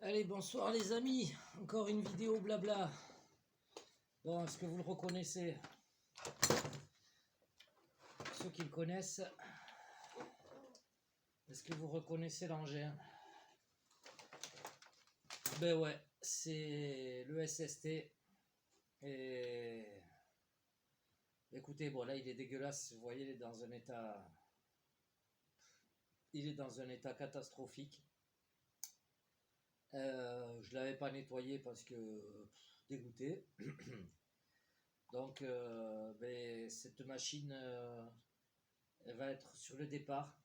Allez, bonsoir les amis, encore une vidéo blabla. Bon, est-ce que vous le reconnaissez? Ceux qui le connaissent, est-ce que vous reconnaissez l'engin? Ben ouais, c'est le SST. Et écoutez, bon là il est dégueulasse, vous voyez, il est dans un état catastrophique. Je l'avais pas nettoyé parce que dégoûté. Donc ben, cette machine elle va être sur le départ.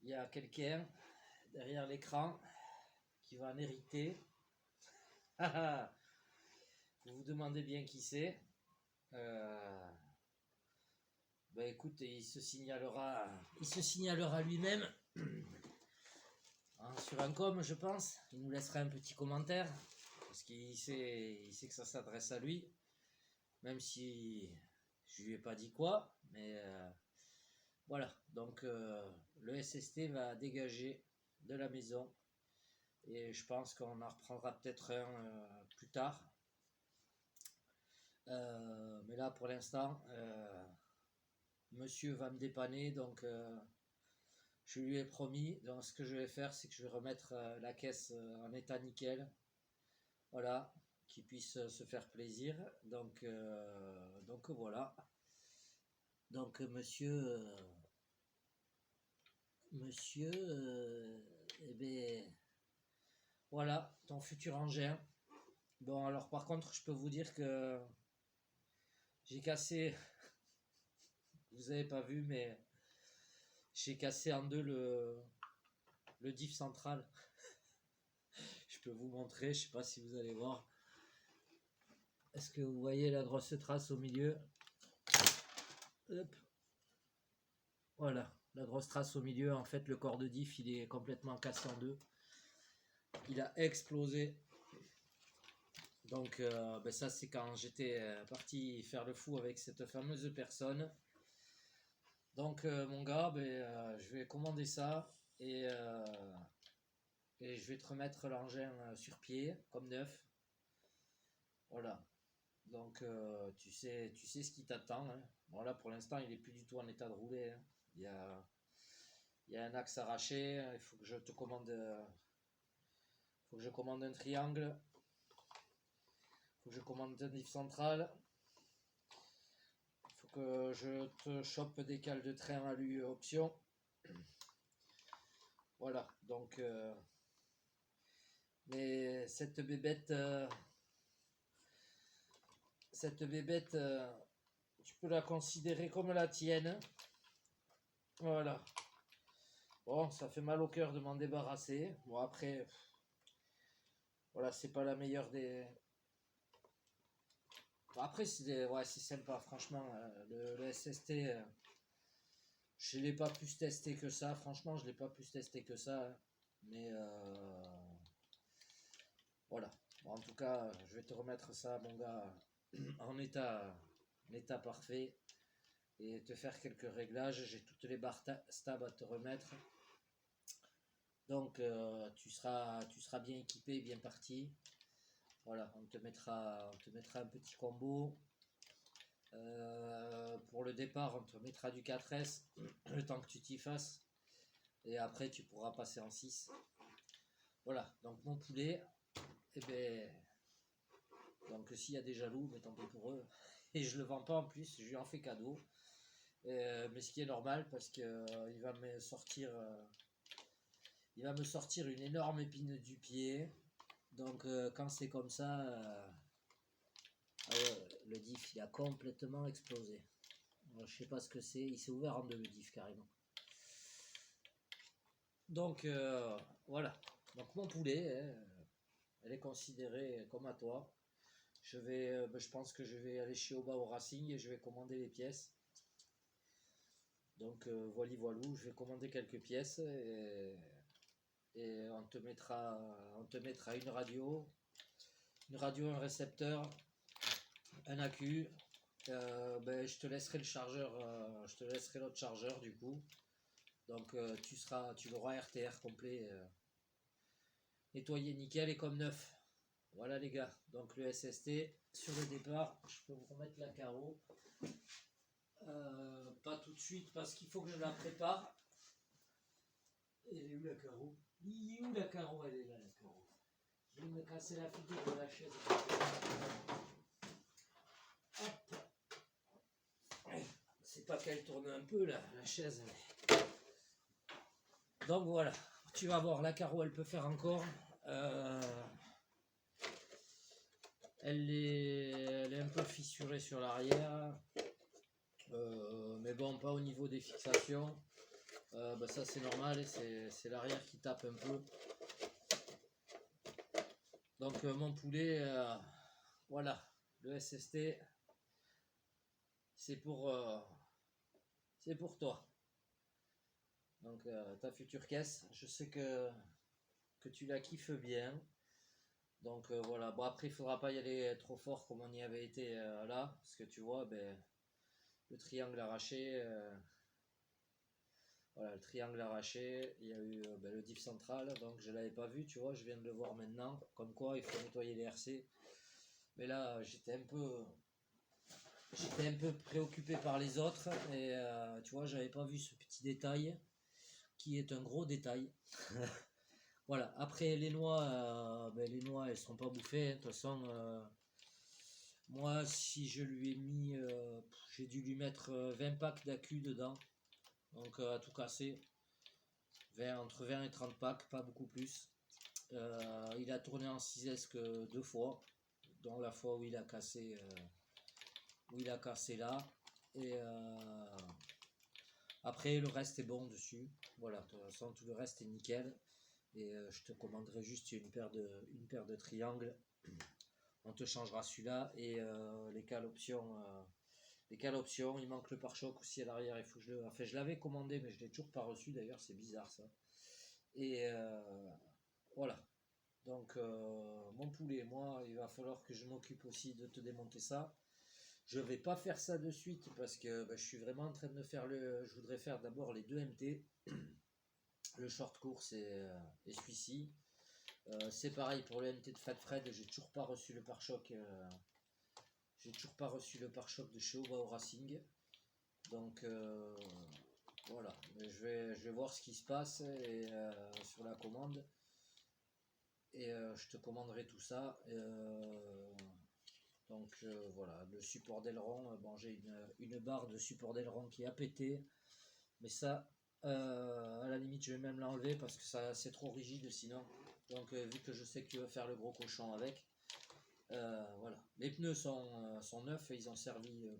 Il y a quelqu'un derrière l'écran qui va en hériter. Vous vous demandez bien qui c'est. Ben écoute, il se signalera lui-même sur un com, je pense. Il nous laissera un petit commentaire parce qu'il sait que ça s'adresse à lui, même si je lui ai pas dit quoi. Mais voilà. Donc le SST va dégager de la maison et je pense qu'on en reprendra peut-être un plus tard. Mais là pour l'instant monsieur va me dépanner, donc je lui ai promis. Donc ce que je vais faire, c'est que je vais remettre la caisse en état nickel, voilà, qu'il puisse se faire plaisir. Donc voilà. Donc monsieur eh bien voilà ton futur engin. Bon, alors par contre je peux vous dire que j'ai cassé, vous avez pas vu, mais j'ai cassé en deux le diff central. Je peux vous montrer, je sais pas si vous allez voir. Est-ce que vous voyez la grosse trace au milieu? Hop. Voilà, la grosse trace au milieu. En fait, le corps de diff, il est complètement cassé en deux. Il a explosé. Donc ben ça, c'est quand j'étais parti faire le fou avec cette fameuse personne. Donc mon gars, ben, je vais commander ça et je vais te remettre l'engin sur pied, comme neuf. Voilà. Donc tu sais ce qui t'attend, hein. Bon là pour l'instant il est plus du tout en état de rouler, hein. Il y a un axe arraché, il faut que je te commande, faut que je commande un triangle, il faut que je commande un diff central, il faut que je te chope des cales de train alu option. Voilà, donc mais cette bébête tu peux la considérer comme la tienne. Voilà. Bon, ça fait mal au cœur de m'en débarrasser. Bon, après, voilà, c'est pas la meilleure des. Bon, après, ouais, c'est sympa, franchement. Le SST, je l'ai pas plus testé que ça. Franchement, je l'ai pas plus testé que ça, hein. Mais voilà. Bon, en tout cas, je vais te remettre ça, mon gars, en état parfait. Et te faire quelques réglages. J'ai toutes les barres stab à te remettre. Donc tu seras bien équipé, bien parti. Voilà, on te mettra un petit combo. Pour le départ, on te mettra du 4S le temps que tu t'y fasses. Et après, tu pourras passer en 6. Voilà, donc mon poulet, eh ben, donc s'il y a des jaloux, mais tant pis pour eux. Et je le vends pas en plus, je lui en fais cadeau. Mais ce qui est normal parce que il va me sortir une énorme épine du pied. Donc quand c'est comme ça, le diff il a complètement explosé. Je sais pas ce que c'est, il s'est ouvert en deux le diff carrément. Donc voilà. Donc mon poulet, hein, elle est considérée comme à toi. Je pense que je vais aller chez Oba au Racing et je vais commander les pièces. Donc voilou, je vais commander quelques pièces et on te mettra une radio, un récepteur, un accu. Ben, je te laisserai le chargeur, je te laisserai l'autre chargeur du coup. Donc tu l'auras RTR complet. nettoyé nickel et comme neuf. Voilà les gars, donc le SST sur le départ, je peux vous remettre la carreau. Pas tout de suite parce qu'il faut que je la prépare. Elle est où la carreau? Il est où la carreau? Elle est là la carreau. Je vais me casser la figure de la chaise. Hop. C'est pas qu'elle tourne un peu là, la chaise. Donc voilà, tu vas voir, la carreau elle peut faire encore. Elle est un peu fissurée sur l'arrière. Mais bon, pas au niveau des fixations. Ça c'est normal, c'est l'arrière qui tape un peu. Donc mon poulet, voilà, le SST, c'est pour toi. Donc ta future caisse, je sais que tu la kiffes bien. Donc voilà, bon après il faudra pas y aller trop fort comme on y avait été là, parce que tu vois, le triangle arraché, voilà, le triangle arraché, il y a eu le diff central, donc je l'avais pas vu, tu vois, je viens de le voir maintenant, comme quoi il faut nettoyer les RC. Mais là j'étais un peu préoccupé par les autres et tu vois, j'avais pas vu ce petit détail qui est un gros détail. Voilà, après les noix, les noix elles seront pas bouffées, hein. De toute façon, moi si je lui ai mis, j'ai dû lui mettre 20 packs d'accu dedans, donc à tout casser, entre 20 et 30 packs, pas beaucoup plus. Il a tourné en 6S que 2 fois, dont la fois où il a cassé, là, et après le reste est bon dessus, voilà, de toute façon tout le reste est nickel. Et je te commanderai juste une paire de triangles. On te changera celui-là et les cales options. Il manque le pare-choc aussi à l'arrière. Il faut que je l'avais commandé, mais je l'ai toujours pas reçu d'ailleurs. C'est bizarre ça. Et voilà. Donc mon poulet, moi, il va falloir que je m'occupe aussi de te démonter ça. Je vais pas faire ça de suite parce que je suis vraiment en train de faire je voudrais faire d'abord les 2 MT. Le short course et celui-ci. C'est pareil pour le MT de Fat Fred, j'ai toujours pas reçu le pare-choc. De chez Obao Racing. Donc voilà, je vais voir ce qui se passe et, sur la commande. Et je te commanderai tout ça. Donc voilà, le support d'aileron, j'ai une barre de support d'aileron qui a pété. Mais ça, à la limite, je vais même l'enlever parce que ça c'est trop rigide sinon. Donc vu que je sais que tu vas faire le gros cochon avec, voilà. Les pneus sont neufs et ils ont servi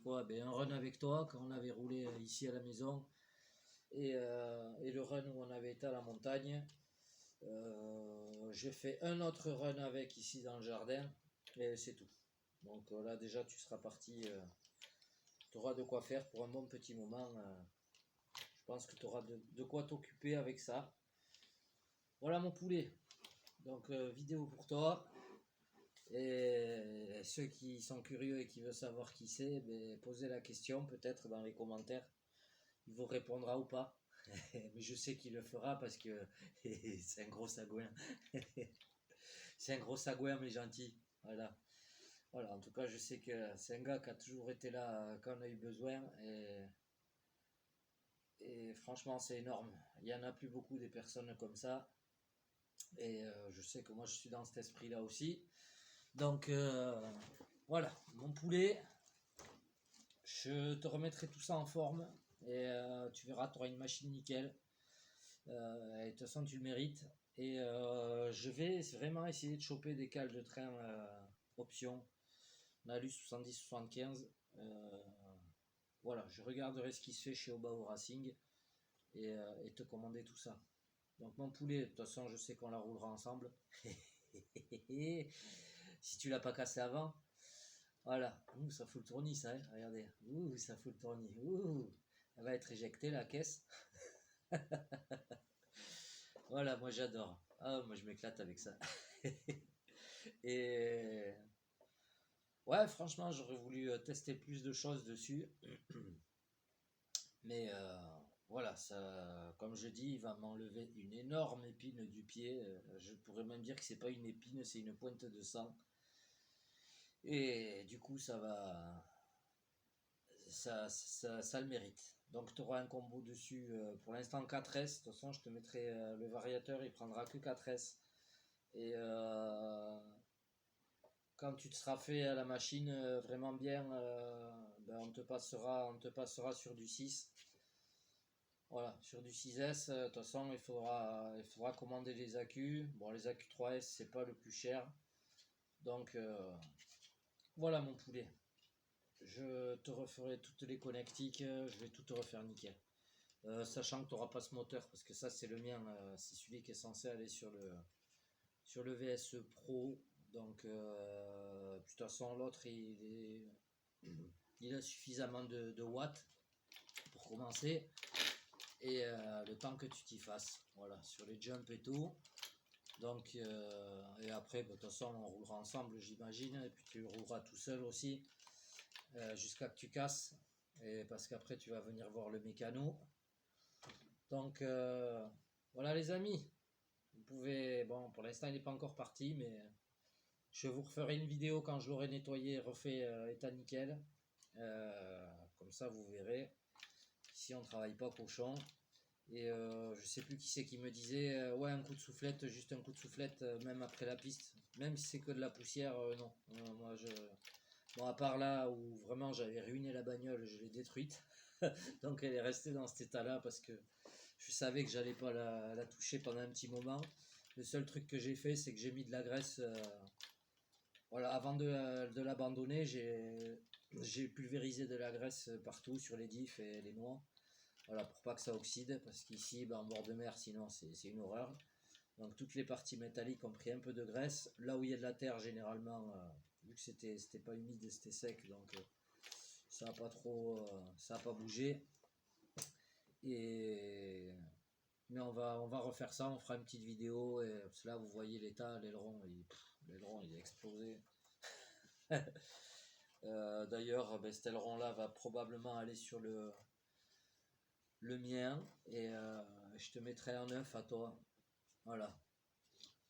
quoi? Un run avec toi quand on avait roulé ici à la maison et le run où on avait été à la montagne. J'ai fait un autre run avec ici dans le jardin et c'est tout. Donc là déjà tu seras parti, tu auras de quoi faire pour un bon petit moment. Je pense que tu auras de quoi t'occuper avec ça. Voilà mon poulet. Donc vidéo pour toi. Et ceux qui sont curieux et qui veulent savoir qui c'est, posez la question peut-être dans les commentaires. Il vous répondra ou pas. Mais je sais qu'il le fera parce que c'est un gros sagouin. C'est un gros sagouin mais gentil. Voilà. Voilà, en tout cas je sais que c'est un gars qui a toujours été là quand on a eu besoin. Et franchement c'est énorme. Il n'y en a plus beaucoup des personnes comme ça. Et je sais que moi je suis dans cet esprit là aussi. Donc voilà, mon poulet, je te remettrai tout ça en forme et tu verras, tu auras une machine nickel. Et de toute façon, tu le mérites. Et je vais vraiment essayer de choper des cales de train option. Nalus 70-75. Voilà, je regarderai ce qui se fait chez Obao Racing et te commander tout ça. Donc mon poulet, de toute façon, je sais qu'on la roulera ensemble. Si tu l'as pas cassé avant. Voilà. Ouh, ça fout le tournis, ça, hein. Regardez. Ouh, ça fout le tournis. Ouh, elle va être éjectée, la caisse. Voilà, moi j'adore. Ah, moi je m'éclate avec ça. Et ouais, franchement, j'aurais voulu tester plus de choses dessus. Mais voilà, ça, comme je dis, il va m'enlever une énorme épine du pied. Je pourrais même dire que c'est pas une épine, c'est une pointe de sang. Et du coup, ça le mérite. Donc tu auras un combo dessus, pour l'instant 4S. De toute façon, je te mettrai le variateur, il prendra que 4S. Et quand tu te seras fait à la machine vraiment bien, ben, on te passera sur du 6. Voilà, sur du 6S, de toute façon, il faudra commander les accus. Bon, les accus 3S, c'est pas le plus cher. Donc, voilà mon poulet. Je te referai toutes les connectiques, je vais tout te refaire nickel. Sachant que tu n'auras pas ce moteur, parce que ça, c'est le mien, c'est celui qui est censé aller sur le VSE Pro. Donc, de toute façon, l'autre, il a suffisamment de watts pour commencer. Et le temps que tu t'y fasses, voilà, sur les jumps et tout. Donc, et après, bah, de toute façon, on roulera ensemble, j'imagine, et puis tu rouleras tout seul aussi, jusqu'à que tu casses, et parce qu'après, tu vas venir voir le mécano. Donc, voilà, les amis, vous pouvez, bon, pour l'instant, il n'est pas encore parti, mais je vous referai une vidéo quand je l'aurai nettoyé, refait état nickel. Comme ça, vous verrez. Ici, on ne travaille pas cochon. Et je sais plus qui c'est qui me disait ouais, un coup de soufflette, juste un coup de soufflette, même après la piste, même si c'est que de la poussière, non. Moi bon, à part là où vraiment j'avais ruiné la bagnole, je l'ai détruite. Donc elle est restée dans cet état là parce que je savais que j'allais pas la toucher pendant un petit moment. Le seul truc que j'ai fait, c'est que j'ai mis de la graisse, voilà, avant de l'abandonner, j'ai pulvérisé de la graisse partout sur les diffs et les noix. Voilà, pour pas que ça oxyde, parce qu'ici, ben, en bord de mer, sinon c'est une horreur. Donc toutes les parties métalliques ont pris un peu de graisse. Là où il y a de la terre, généralement, vu que c'était pas humide, c'était sec, donc ça a pas trop, ça a pas bougé. Et mais on va refaire ça, on fera une petite vidéo. Et parce que là, vous voyez l'état, l'aileron, il est explosé. D'ailleurs, ben, cet aileron là va probablement aller sur le mien, et je te mettrai un neuf à toi. Voilà.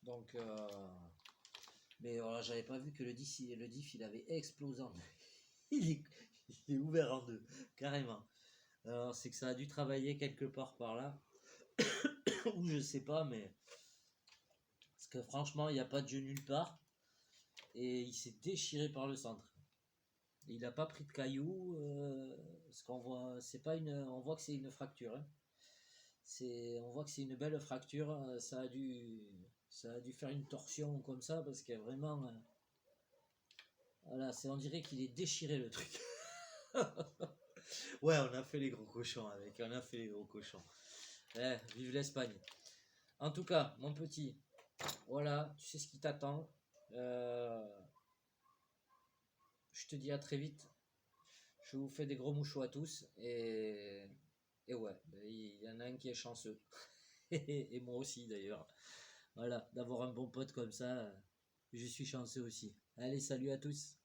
Donc, mais voilà, j'avais pas vu que le diff il avait explosé en deux. il, est, il est ouvert en deux, carrément. Alors, c'est que ça a dû travailler quelque part par là, ou je sais pas, mais parce que franchement, il n'y a pas de jeu nulle part, et il s'est déchiré par le centre. Il n'a pas pris de cailloux, ce qu'on voit, c'est pas on voit que c'est une fracture, hein. On voit que c'est une belle fracture. Ça a dû faire une torsion comme ça parce qu'il y a vraiment, voilà, on dirait qu'il est déchiré le truc. Ouais, on a fait les gros cochons avec, on a fait les gros cochons. Vive l'Espagne. En tout cas, mon petit, voilà, tu sais ce qui t'attend. Je te dis à très vite. Je vous fais des gros mouchots à tous, et ouais, ben, il y en a un qui est chanceux. Et moi aussi d'ailleurs. Voilà, d'avoir un bon pote comme ça, je suis chanceux aussi. Allez, salut à tous.